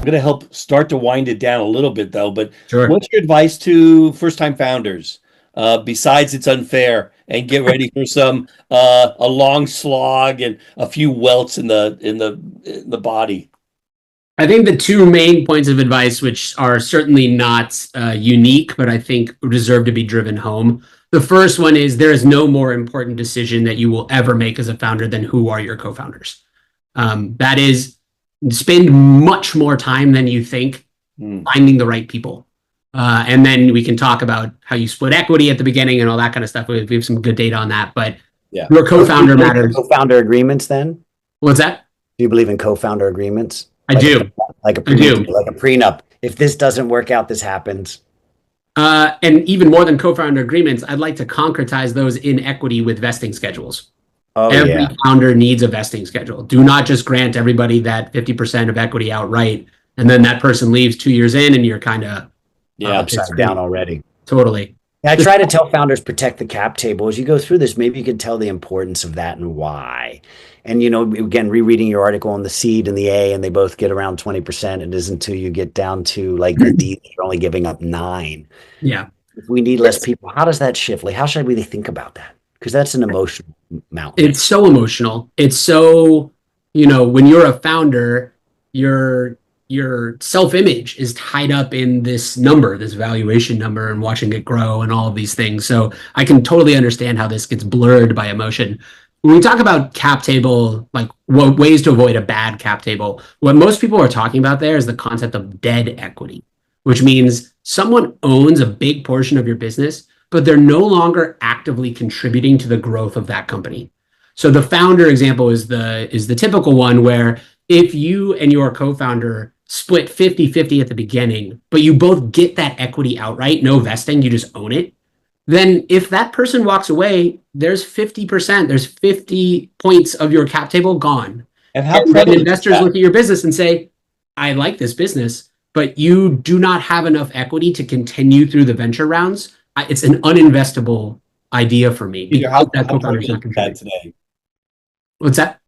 going to help start to wind it down a little bit, though. But Sure. what's your advice to first-time founders? Besides, it's unfair, and get ready for some a long slog and a few welts in the body. I think the two main points of advice, which are certainly not unique, but I think deserve to be driven home. The first one is there is no more important decision that you will ever make as a founder than who are your co-founders. That is, spend much more time than you think finding the right people. And then we can talk about how you split equity at the beginning and all that kind of stuff. We have some good data on that, but Yeah. your co-founder matters. Co-founder agreements then? What's that? Do you believe in co-founder agreements? I do. Like a prenup. If this doesn't work out, this happens. And even more than co-founder agreements, I'd like to concretize those in equity with vesting schedules. Oh, Every founder needs a vesting schedule. Do not just grant everybody that 50% of equity outright, and then that person leaves 2 years in, and you're kind of upside down already. Totally. I try to tell founders protect the cap table. As you go through this, maybe you can tell the importance of that and why. And, again, rereading your article on the seed and the A, and they both get around 20%. It isn't until you get down to like the D, you're only giving up 9. Yeah. If we need less people, how does that shift? Like, how should we really think about that? Because that's an emotional mountain. It's so emotional. It's so, when you're a founder, your self-image is tied up in this number, this valuation number, and watching it grow and all of these things. So I can totally understand how this gets blurred by emotion. When we talk about cap table, like what ways to avoid a bad cap table, what most people are talking about there is the concept of dead equity, which means someone owns a big portion of your business, but they're no longer actively contributing to the growth of that company. So the founder example is the typical one where if you and your co-founder split 50-50 at the beginning, but you both get that equity outright, no vesting, you just own it, then if that person walks away, there's 50%, there's 50 points of your cap table gone. And how then investors look at your business and say, I like this business, but you do not have enough equity to continue through the venture rounds. It's an uninvestable idea for me. How that today? What's that?